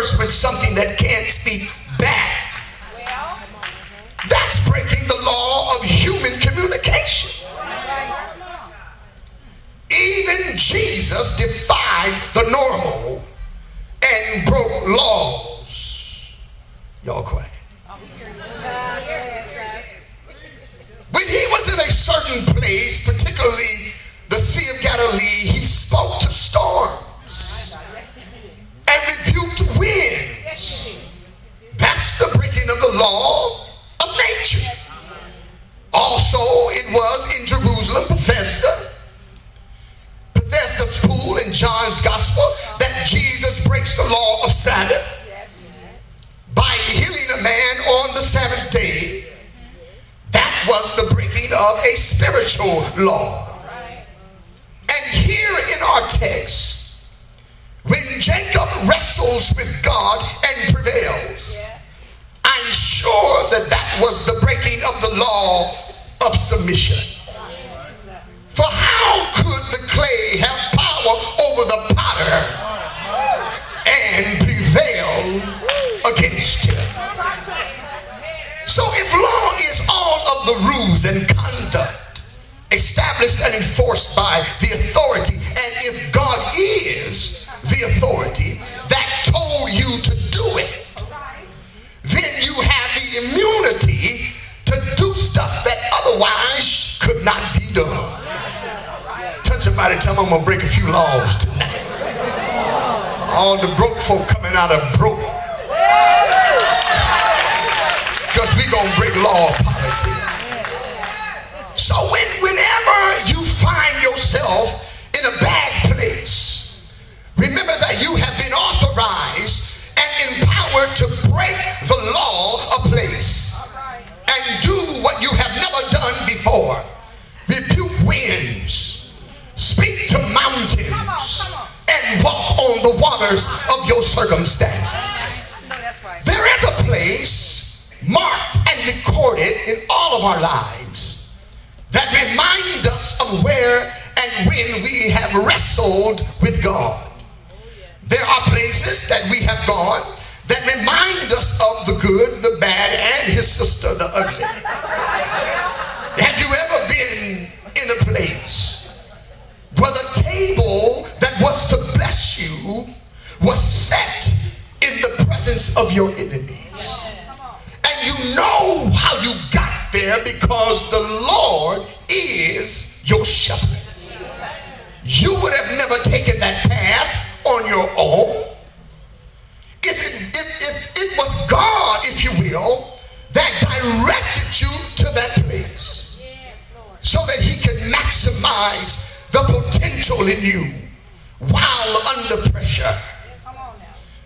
converse with something that can't speak back. That's breaking the law of human communication. Even Jesus defied the normal and broke laws. Y'all quiet. When he was in a certain place, particularly the Sea of Galilee, he spoke to storms and rebuked winds. That's the breaking of the law of nature. Also, it was in Jerusalem, Bethesda's pool in John's gospel, that Jesus breaks the law of Sabbath by healing a man on the Sabbath day. That was the breaking of a spiritual law. And here in our text, when Jacob wrestles with God and prevails, I'm sure that that was the breaking of the law of submission. For how could the clay have power over the potter and prevail against him? So if law is all of the rules and conduct established and enforced by the authority, and if God is the authority that told you to do it, then you have the immunity to do stuff that otherwise could not be done. Touch somebody, tell them I'm gonna break a few laws tonight. All the broke folk coming out of broke, because we gonna break law of politics. So whenever you find yourself in a bad place, remember that you have been authorized and empowered to break the law of place and do what you have never done before. Rebuke winds, speak to mountains, and walk on the waters of your circumstances. There is a place marked and recorded in all of our lives that remind us of where and when we have wrestled with God. There are places that we have gone that remind us of the good, the bad, and his sister, the ugly. Have you ever been in a place where the table that was to bless you was set in the presence of your enemies? And you know how you got there because the Lord is your shepherd. You would have never taken that path on your own. If it was God, if you will, that directed you to that place so that he could maximize the potential in you while under pressure.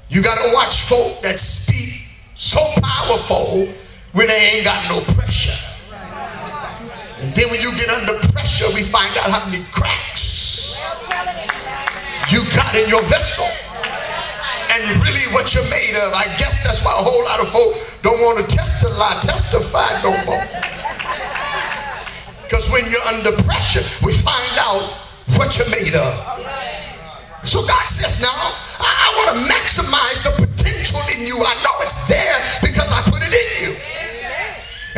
You got to watch folk that speak so powerful when they ain't got no pressure. And then when you get under pressure, we find out how many cracks you got in your vessel and really what you're made of. I guess that's why a whole lot of folk don't want to testify no more. Because when you're under pressure, we find out what you're made of. So God says, now, I want to maximize the potential in you. I know it's there because I put it in you.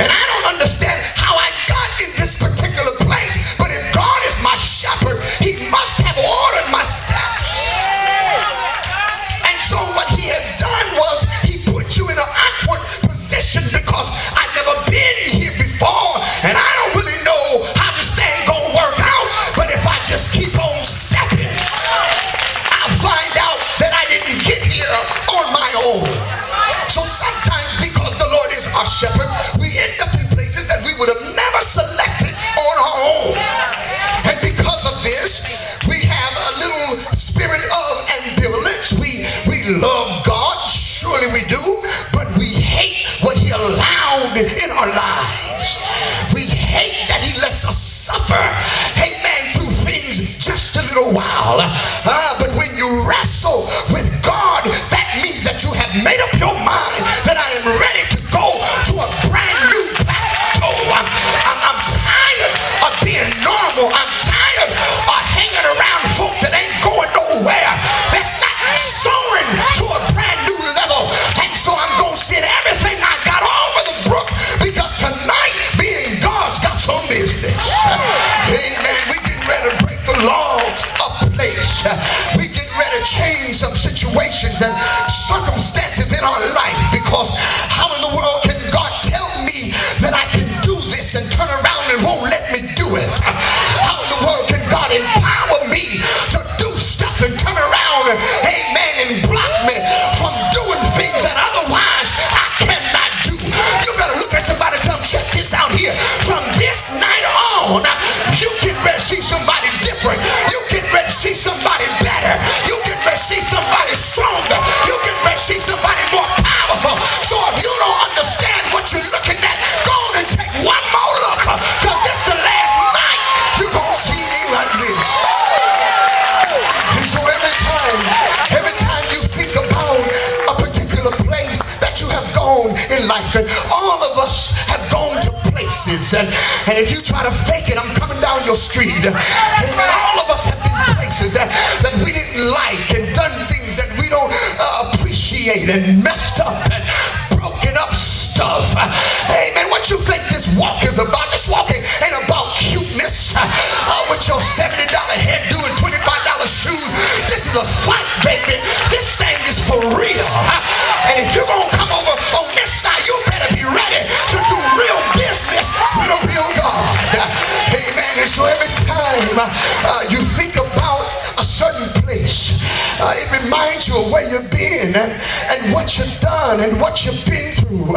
And I don't understand how I got in this particular place, but if God is my shepherd, he must have ordered my steps. And so what he has done was he put you in an awkward position because I've never been here before, and I don't really know how this thing gonna work out, but if I just keep on stepping, I'll find out that I didn't get here on my own. So sometimes because the Lord is our shepherd, we end up in places that we would have never selected on our own. And because of this, we have a little spirit of ambivalence. We love God, surely we do, but we hate what he allowed in our lives. We hate that he lets us suffer, amen, through things just a little while. But when you wrestle with God, that means that you have made up your mind that I am ready to go to a brand new plateau. I'm tired of being normal. I'm tired of hanging around folk that ain't going nowhere. That's not soaring to a brand new level. some situations and circumstances in our life, because how in the world can God tell me that I can do this and turn around and won't let me do it? How in the world can God empower me to do stuff and turn around, amen, and block me from doing things that otherwise I cannot do? You better look at somebody and tell them, check this out here. From this night on, you get ready to see somebody different. You get ready to see somebody better. You get ready to see somebody stronger. You get ready to see somebody more powerful. So if you don't understand what you're looking at, go on and take one more look, because this is the last night you're going to see me like this. And so every time you think about a particular place that you have gone in life, and all of us have gone to places, and if you try to fake it, I'm coming down your street, and all of us have been places that we didn't like, and done things that we don't appreciate, and messed up and broken up stuff. Amen. What you think this walk is about? This walk ain't about cuteness with your $70 hairdo and $25 shoes. This is a fight, baby. This thing is for real. And if you're going to come over on this side, you better be ready to do real business with a real God. Amen. And so every time you think about a certain place, it reminds you of where you've been and what you've done and what you've been through.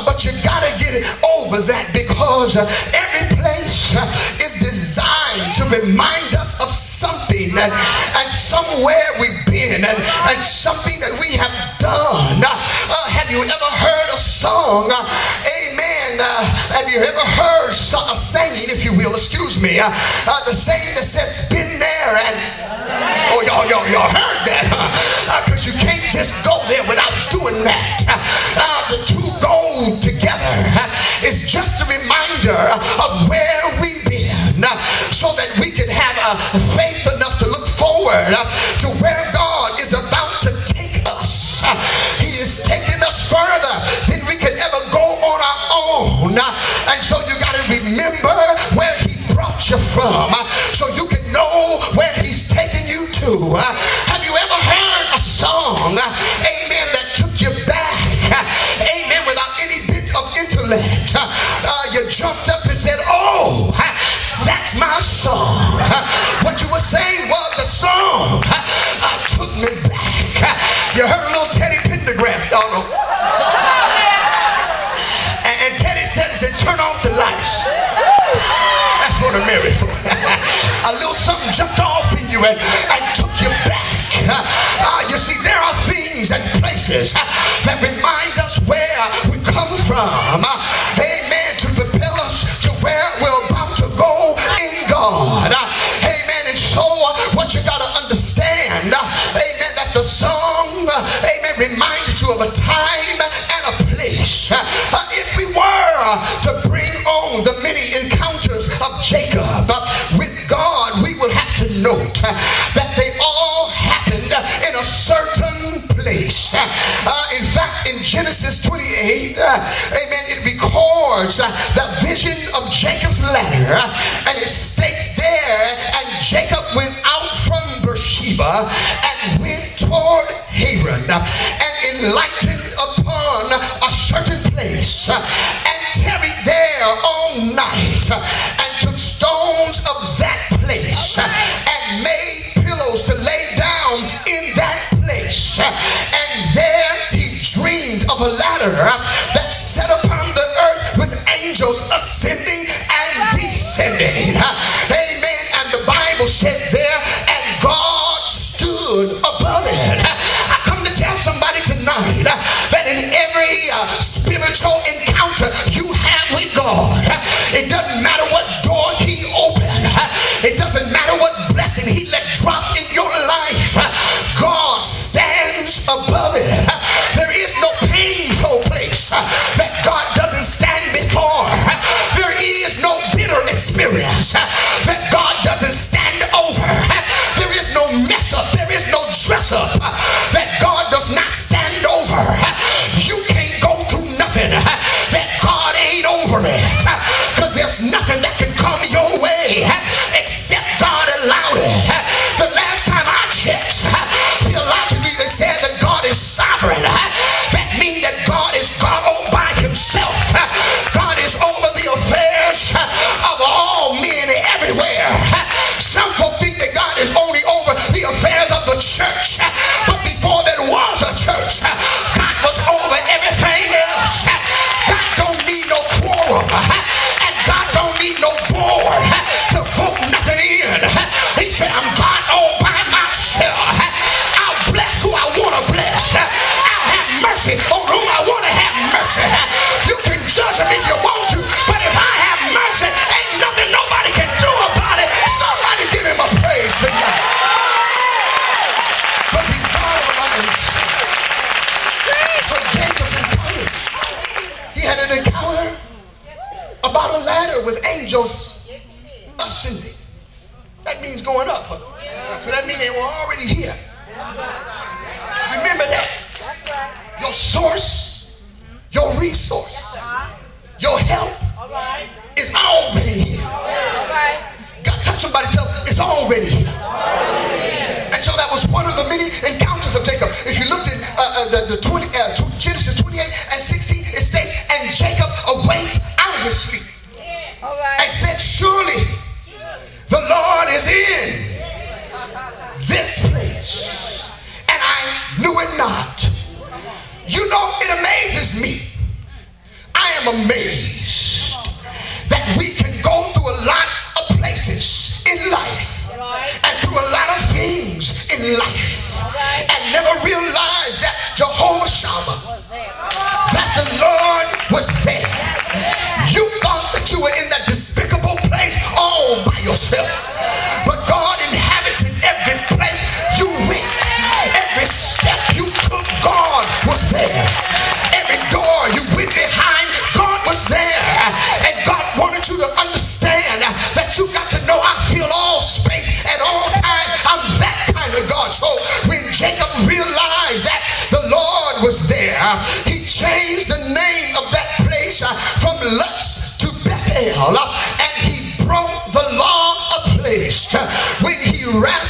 But you got to get over that, because every place is designed to remind us of something and somewhere we've been and something that we have done. Have you ever heard a song? Amen. Have you ever heard a saying, if you will, excuse me, the saying that says, been there and... Oh, y'all heard that, huh? Because you can't just go there without doing that. The two go together. It's just a reminder of where we've been, so that we can have faith enough to look forward to where God is about to take us. He is taking us further than we can ever go on our own. And so you got to remember where He brought you from, so you can know where He's taking you to. Have you ever heard a song, amen, that took you back, amen, without any bit of intellect? You jumped up and said, oh, that's my song. What you were saying was the song took me back. You heard a little Teddy Pendergrass, y'all know. And Teddy said, turn off the lights. That's what I'm married for. A little something jumped off in you and took you back. You see, there are things and places that remind us where we come from. Amen. To propel us to where we're about to go in God. Amen. And so what you got to understand, amen, that the song, amen, reminds you of a time and a place. If we were to bring on the many encounters of Jacob with God, we will have to note that they all happened in a certain place. In fact, in Genesis 28, amen, it records the vision of Jacob's ladder, and it states there, and Jacob went out from Beersheba and went toward Haran and enlightened upon a certain place and tarried there all night and took stones of that place and made pillows to lay down in that place. And there he dreamed of a ladder that sat upon the earth with angels ascending and descending. Amen. And the Bible said there, and God stood above it. I come to tell somebody tonight that in every spiritual encounter you have with God, it doesn't matter what door He opened, it doesn't matter what blessing He let drop in your life, God stands above it. There is no painful place that God doesn't stand before. There is no bitter experience that God doesn't stand over. There is no mess up, there is no dress up that God does not stand over. You can't go through nothing that God ain't over it, because there's nothing that can come your way except God allowed it. The last time I checked, the mercy on whom I want to have mercy. You can judge him if you want to, but if I have mercy, ain't nothing nobody can do about it. Somebody give him a praise tonight. Because he's God of life. So Jacob's encounter, he had an encounter about a ladder with angels ascending. That means going up. So that means they were already here. Remember that. Your source, your resource, your help is already here. God, touch somebody, tell them it's already here. And so that was one of the many encounters of Jacob. If you looked at Genesis 28 and 16, it states, and Jacob awaked out of his sleep and said, surely the Lord is in this place, and I knew it not. You know, it amazes me. I am amazed that we can go through a lot of places in life and through a lot of things in life and never realize that Jehovah Shammah, that the Lord was there. You thought that you were in that despicable place all by yourself, but God inhabited every place you went. Every step you took, God was there. Every door you went behind, God was there. And God wanted you to understand that you got to know I fill all space at all times. I'm that kind of God. So when Jacob realized that the Lord was there, he changed the name of that place from Luz to Bethel, and he broke the law of place when he wrestled